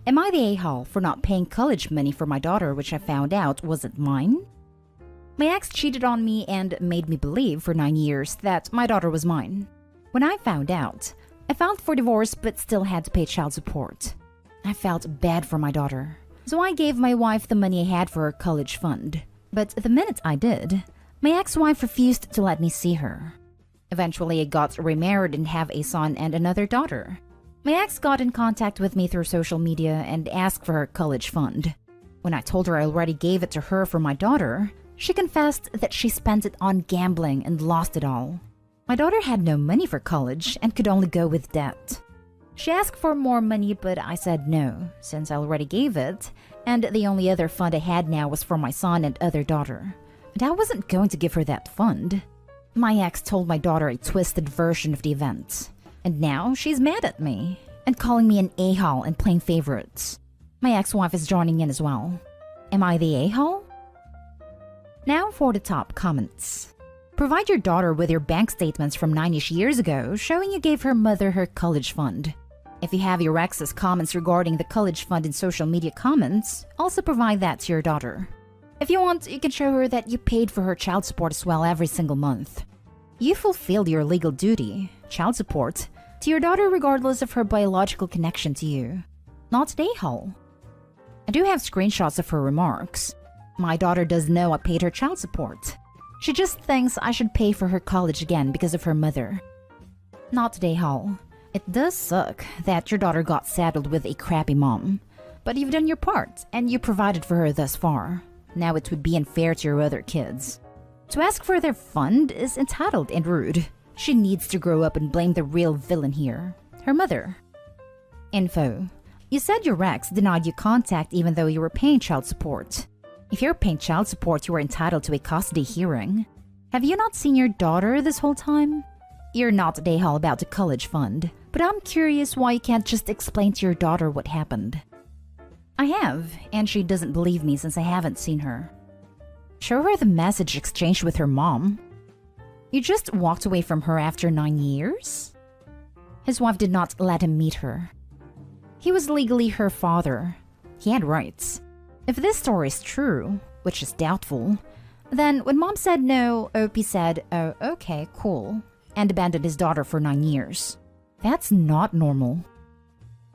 Am I the a-hole for not paying college money for my daughter, which I found out wasn't mine? My ex cheated on me and made me believe for 9 years that my daughter was mine. When I found out, I filed for divorce but still had to pay child support. I felt bad for my daughter, so I gave my wife the money I had for her college fund. But the minute I did, my ex-wife refused to let me see her. Eventually, I got remarried and have a son and another daughter. My ex got in contact with me through social media and asked for her college fund. When I told her I already gave it to her for my daughter, she confessed that she spent it on gambling and lost it all. My daughter had no money for college and could only go with debt. She asked for more money, but I said no, since I already gave it, and the only other fund I had now was for my son and other daughter. And I wasn't going to give her that fund. My ex told my daughter a twisted version of the event, and now she's mad at me and calling me an a-hole and playing favorites. My ex-wife is joining in as well. Am I the a-hole? Now for the top comments. Provide your daughter with your bank statements from 9-ish years ago showing you gave her mother her college fund. If you have your ex's comments regarding the college fund in social media comments, also provide that to your daughter. If you want, you can show her that you paid for her child support as well every single month. You fulfilled your legal duty, child support, to your daughter regardless of her biological connection to you. Not an a-hole. I do have screenshots of her remarks. My daughter does know I paid her child support. She just thinks I should pay for her college again because of her mother. Not an a-hole. It does suck that your daughter got saddled with a crappy mom. But you've done your part, and you provided for her thus far. Now it would be unfair to your other kids. To ask for their fund is entitled and rude. She needs to grow up and blame the real villain here, her mother. Info. You said your ex denied you contact even though you were paying child support. If you're paying child support, you are entitled to a custody hearing. Have you not seen your daughter this whole time? You're not a a-hole about the college fund, but I'm curious why you can't just explain to your daughter what happened. I have, and she doesn't believe me since I haven't seen her. Show her the message exchanged with her mom. You just walked away from her after 9 years? His wife did not let him meet her. He was legally her father. He had rights. If this story is true, which is doubtful, then when mom said no, Opie said, "Oh, okay, cool," and abandoned his daughter for 9 years. That's not normal.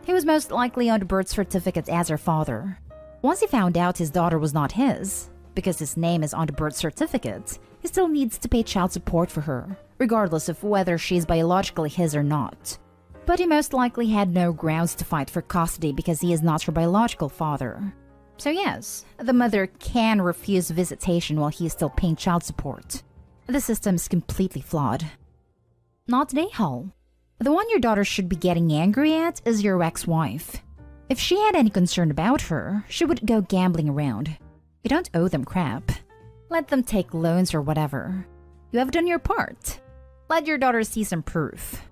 He was most likely on the birth certificate as her father. Once he found out his daughter was not his, because his name is on the birth certificate, he still needs to pay child support for her, regardless of whether she is biologically his or not. But he most likely had no grounds to fight for custody because he is not her biological father. So yes, the mother can refuse visitation while he is still paying child support. The system is completely flawed. Not an a-hole. The one your daughter should be getting angry at is your ex-wife. If she had any concern about her, she would go gambling around. You don't owe them crap. Let them take loans or whatever. You have done your part. Let your daughter see some proof.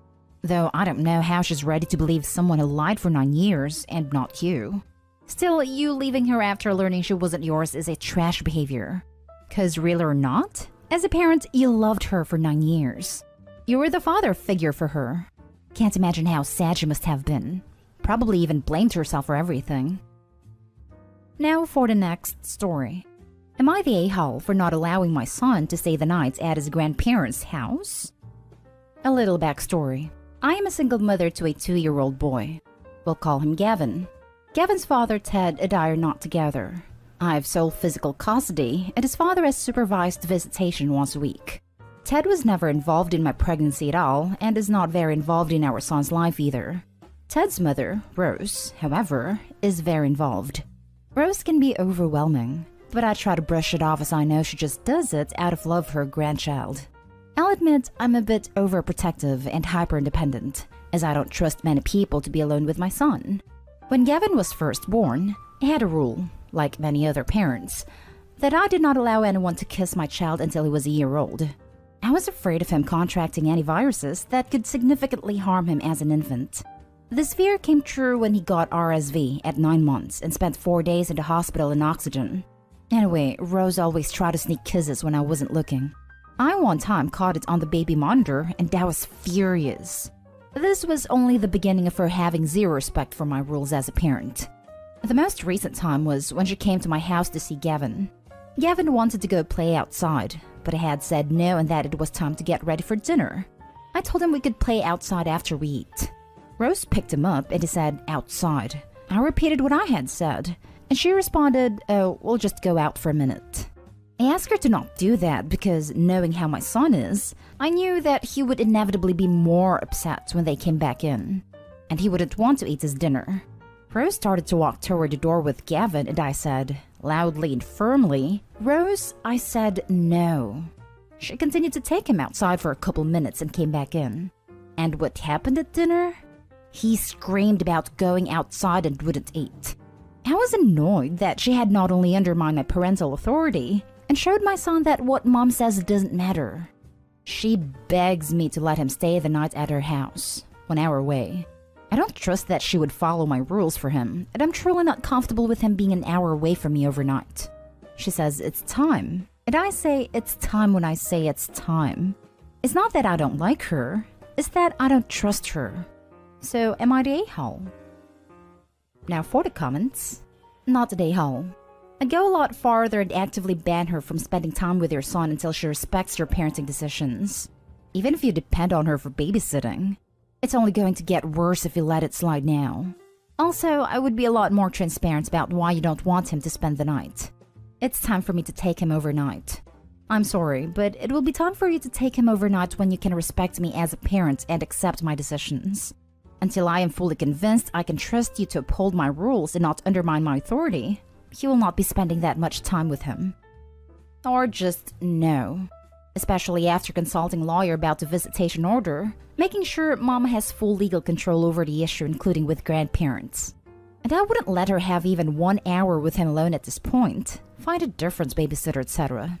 Though I don't know how she's ready to believe someone who lied for 9 years and not you. Still, you leaving her after learning she wasn't yours is a trash behavior. 'Cause real or not, as a parent, you loved her for 9 years. You were the father figure for her. Can't imagine how sad she must have been. Probably even blamed herself for everything. Now for the next story. Am I the a-hole for not allowing my son to stay the night at his grandparents' house? A little backstory. I am a single mother to a 2-year-old boy. We'll call him Gavin. Gavin's father, Ted, and I are not together. I have sole physical custody, and his father has supervised visitation once a week. Ted was never involved in my pregnancy at all, and is not very involved in our son's life either. Ted's mother, Rose, however, is very involved. Rose can be overwhelming, but I try to brush it off as I know she just does it out of love for her grandchild. I'll admit I'm a bit overprotective and hyper-independent, as I don't trust many people to be alone with my son. When Gavin was first born, I had a rule, like many other parents, that I did not allow anyone to kiss my child until he was a year old. I was afraid of him contracting any viruses that could significantly harm him as an infant. This fear came true when he got RSV at 9 months and spent 4 days in the hospital in oxygen. Anyway, Rose always tried to sneak kisses when I wasn't looking. I one time caught it on the baby monitor and I was furious. This was only the beginning of her having zero respect for my rules as a parent. The most recent time was when she came to my house to see Gavin. Gavin wanted to go play outside, but I had said no and that it was time to get ready for dinner. I told him we could play outside after we eat. Rose picked him up and he said, outside. I repeated what I had said, and she responded, oh, we'll just go out for a minute. I asked her to not do that because, knowing how my son is, I knew that he would inevitably be more upset when they came back in, and he wouldn't want to eat his dinner. Rose started to walk toward the door with Gavin, and I said, loudly and firmly, Rose, I said no. She continued to take him outside for a couple minutes and came back in. And what happened at dinner? He screamed about going outside and wouldn't eat. I was annoyed that she had not only undermined my parental authority, and showed my son that what mom says doesn't matter. She begs me to let him stay the night at her house, 1 hour away. I don't trust that she would follow my rules for him, and I'm truly not comfortable with him being an hour away from me overnight. She says it's time, and I say it's time when I say it's time. It's not that I don't like her, it's that I don't trust her. So am I the a-hole? Now for the comments. Not the a-hole. I'd go a lot farther and actively ban her from spending time with your son until she respects your parenting decisions. Even if you depend on her for babysitting. It's only going to get worse if you let it slide now. Also, I would be a lot more transparent about why you don't want him to spend the night. It's time for me to take him overnight. I'm sorry, but it will be time for you to take him overnight when you can respect me as a parent and accept my decisions. Until I am fully convinced I can trust you to uphold my rules and not undermine my authority, you will not be spending that much time with him. Or just no. Especially after consulting a lawyer about the visitation order, making sure Mama has full legal control over the issue, including with grandparents. And I wouldn't let her have even 1 hour with him alone at this point. Find a different babysitter, etc.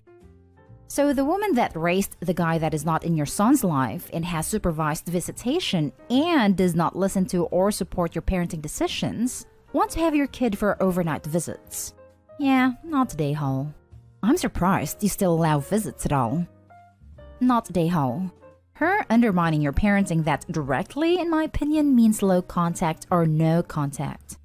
So the woman that raised the guy that is not in your son's life and has supervised visitation and does not listen to or support your parenting decisions want to have your kid for overnight visits. Yeah, not today, Hall. I'm surprised you still allow visits at all. Not today, Hall. Her undermining your parenting that directly, in my opinion, means low contact or no contact.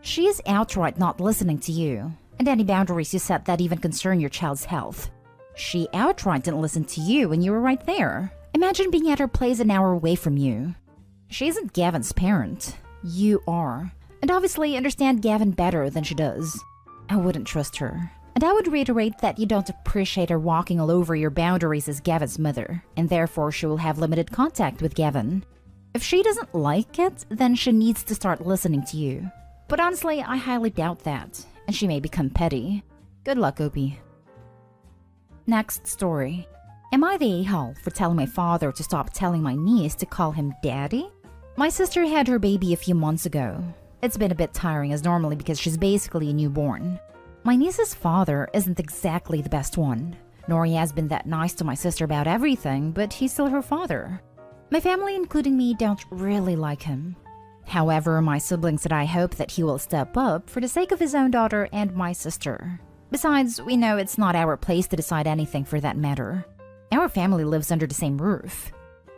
She is outright not listening to you, and any boundaries you set that even concern your child's health. She outright didn't listen to you when you were right there. Imagine being at her place an hour away from you. She isn't Gavin's parent. You are. And obviously understand Gavin better than she does. I wouldn't trust her. And I would reiterate that you don't appreciate her walking all over your boundaries as Gavin's mother, and therefore she will have limited contact with Gavin. If she doesn't like it, then she needs to start listening to you. But honestly, I highly doubt that, and she may become petty. Good luck, Opie. Next story. Am I the a-hole for telling my father to stop telling my niece to call him daddy? My sister had her baby a few months ago. It's been a bit tiring as normally because she's basically a newborn. My niece's father isn't exactly the best one, nor he has been that nice to my sister about everything, but he's still her father. My family, including me, don't really like him. However, my siblings and I hope that he will step up for the sake of his own daughter and my sister. Besides, we know it's not our place to decide anything for that matter. Our family lives under the same roof.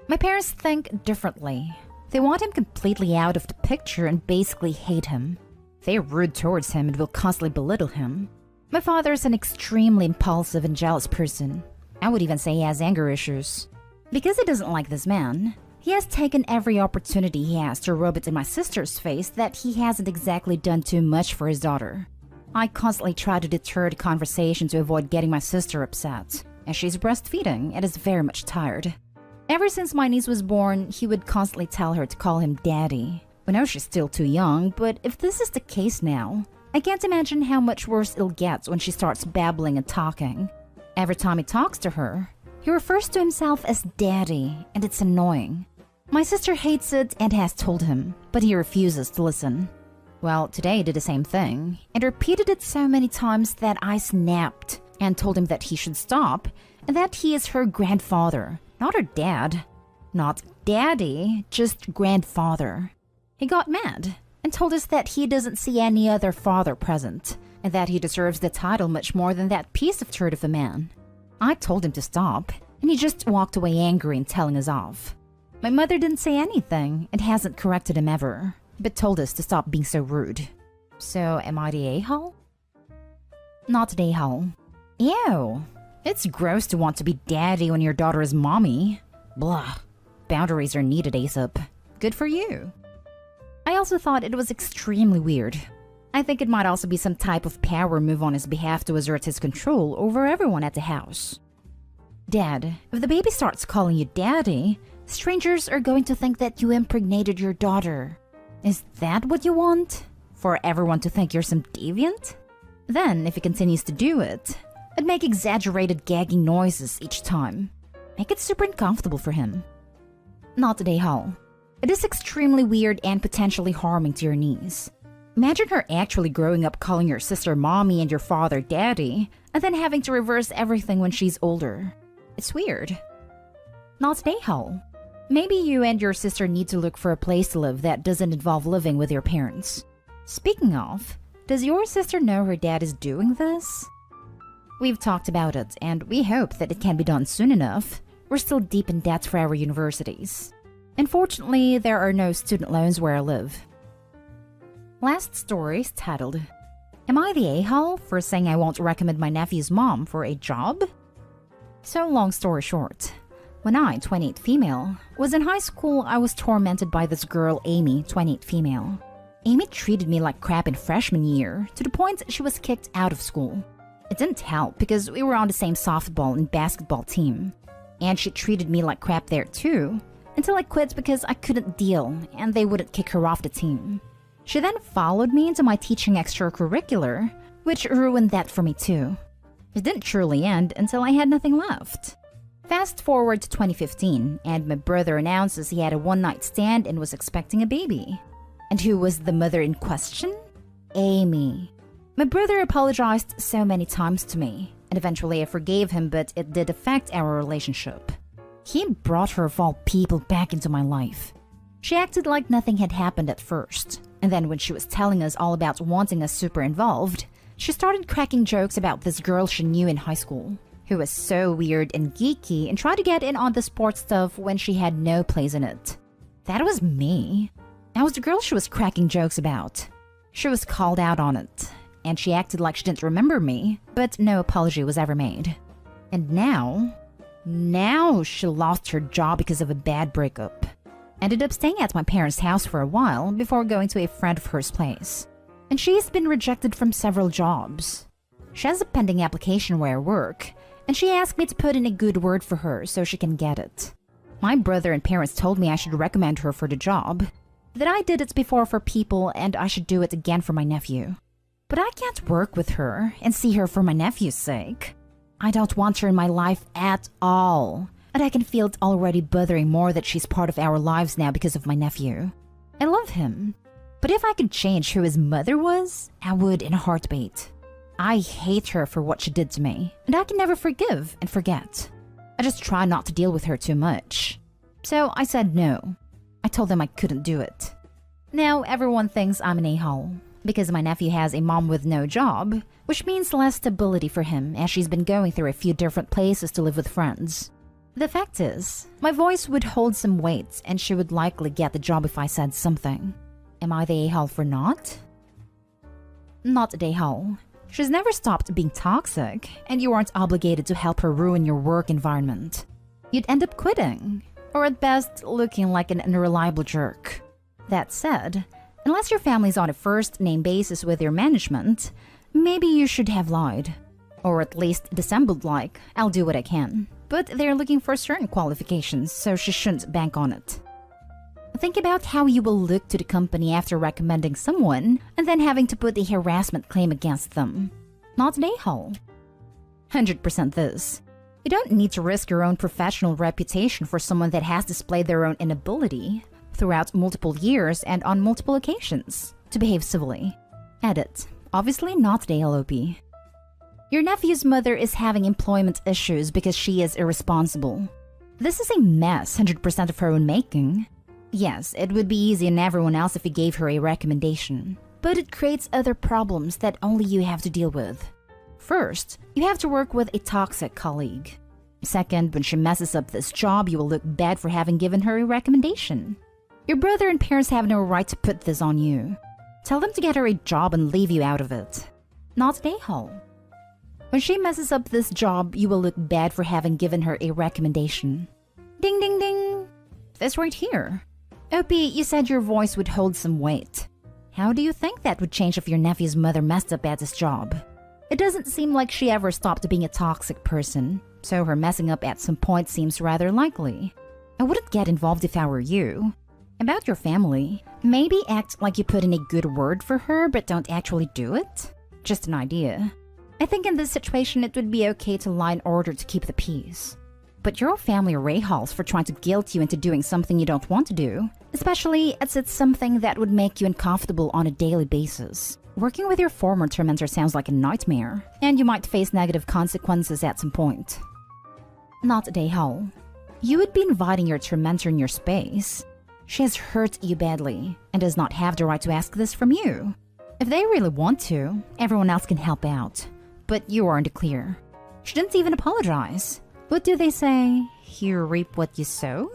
My parents think differently. They want him completely out of the picture and basically hate him. They are rude towards him and will constantly belittle him. My father is an extremely impulsive and jealous person. I would even say he has anger issues. Because he doesn't like this man, he has taken every opportunity he has to rub it in my sister's face that he hasn't exactly done too much for his daughter. I constantly try to deter the conversation to avoid getting my sister upset, as she's breastfeeding and is very much tired. Ever since my niece was born, he would constantly tell her to call him daddy. We know she's still too young, but if this is the case now, I can't imagine how much worse it'll get when she starts babbling and talking. Every time he talks to her, he refers to himself as daddy, and it's annoying. My sister hates it and has told him, but he refuses to listen. Well, today he did the same thing, and repeated it so many times that I snapped and told him that he should stop, and that he is her grandfather, not her dad. Not daddy, just grandfather. He got mad and told us that he doesn't see any other father present, and that he deserves the title much more than that piece of turd of a man. I told him to stop, and he just walked away angry and telling us off. My mother didn't say anything and hasn't corrected him ever, but told us to stop being so rude. So, am I the a-hole? Not the a-hole. Ew. It's gross to want to be daddy when your daughter is mommy. Blah. Boundaries are needed ASAP. Good for you. I also thought it was extremely weird. I think it might also be some type of power move on his behalf to assert his control over everyone at the house. Dad, if the baby starts calling you daddy, strangers are going to think that you impregnated your daughter. Is that what you want? For everyone to think you're some deviant? Then, if he continues to do it, I'd make exaggerated gagging noises each time. Make it super uncomfortable for him. Not today, Hall. It is extremely weird and potentially harming to your niece. Imagine her actually growing up calling your sister mommy and your father daddy, and then having to reverse everything when she's older. It's weird. Not today, Hall. Maybe you and your sister need to look for a place to live that doesn't involve living with your parents. Speaking of, does your sister know her dad is doing this? We've talked about it, and we hope that it can be done soon enough. We're still deep in debt for our universities. Unfortunately, there are no student loans where I live. Last story is titled, Am I the a-hole for saying I won't recommend my nephew's mom for a job? So long story short, when I, 28 female, was in high school, I was tormented by this girl Amy, 28 female. Amy treated me like crap in freshman year, to the point she was kicked out of school. It didn't help because we were on the same softball and basketball team. And she treated me like crap there too, until I quit because I couldn't deal and they wouldn't kick her off the team. She then followed me into my teaching extracurricular, which ruined that for me too. It didn't truly end until I had nothing left. Fast forward to 2015, and my brother announces he had a one-night stand and was expecting a baby. And who was the mother in question? Amy. My brother apologized so many times to me, and eventually I forgave him, but it did affect our relationship. He brought her of all people back into my life. She acted like nothing had happened at first, and then when she was telling us all about wanting us super involved, she started cracking jokes about this girl she knew in high school, who was so weird and geeky and tried to get in on the sports stuff when she had no place in it. That was me. I was the girl she was cracking jokes about. She was called out on it, and she acted like she didn't remember me, but no apology was ever made. And now she lost her job because of a bad breakup. Ended up staying at my parents' house for a while before going to a friend of hers' place. And she's been rejected from several jobs. She has a pending application where I work, and she asked me to put in a good word for her so she can get it. My brother and parents told me I should recommend her for the job, that I did it before for people and I should do it again for my nephew. But I can't work with her and see her for my nephew's sake. I don't want her in my life at all. And I can feel it already bothering more that she's part of our lives now because of my nephew. I love him. But if I could change who his mother was, I would in a heartbeat. I hate her for what she did to me, and I can never forgive and forget. I just try not to deal with her too much. So I said no. I told them I couldn't do it. Now everyone thinks I'm an a-hole, because my nephew has a mom with no job, which means less stability for him as she's been going through a few different places to live with friends. The fact is, my voice would hold some weight and she would likely get the job if I said something. Am I the a-hole for not? Not the a-hole. She's never stopped being toxic, and you aren't obligated to help her ruin your work environment. You'd end up quitting, or at best looking like an unreliable jerk. That said, unless your family's on a first-name basis with your management, maybe you should have lied. Or at least dissembled like, I'll do what I can. But they're looking for certain qualifications, so she shouldn't bank on it. Think about how you will look to the company after recommending someone and then having to put a harassment claim against them. Not an a-hole. 100% this. You don't need to risk your own professional reputation for someone that has displayed their own inability throughout multiple years and on multiple occasions to behave civilly. Edit. Obviously not the LOP. Your nephew's mother is having employment issues because she is irresponsible. This is a mess 100% of her own making. Yes, it would be easy on everyone else if you gave her a recommendation, but it creates other problems that only you have to deal with. First, you have to work with a toxic colleague. Second, when she messes up this job, you will look bad for having given her a recommendation. Your brother and parents have no right to put this on you. Tell them to get her a job and leave you out of it. Not an a-hole. When she messes up this job, you will look bad for having given her a recommendation. Ding ding ding! This right here. Opie, you said your voice would hold some weight. How do you think that would change if your nephew's mother messed up at this job? It doesn't seem like she ever stopped being a toxic person, so her messing up at some point seems rather likely. I wouldn't get involved if I were you. About your family, maybe act like you put in a good word for her but don't actually do it? Just an idea. I think in this situation it would be okay to lie in order to keep the peace. But your family are a-holes for trying to guilt you into doing something you don't want to do, especially as it's something that would make you uncomfortable on a daily basis. Working with your former tormentor sounds like a nightmare, and you might face negative consequences at some point. Not a a-hole. You would be inviting your tormentor in your space. She has hurt you badly, and does not have the right to ask this from you. If they really want to, everyone else can help out, but you are in the clear. She didn't even apologize. What do they say? You reap what you sow?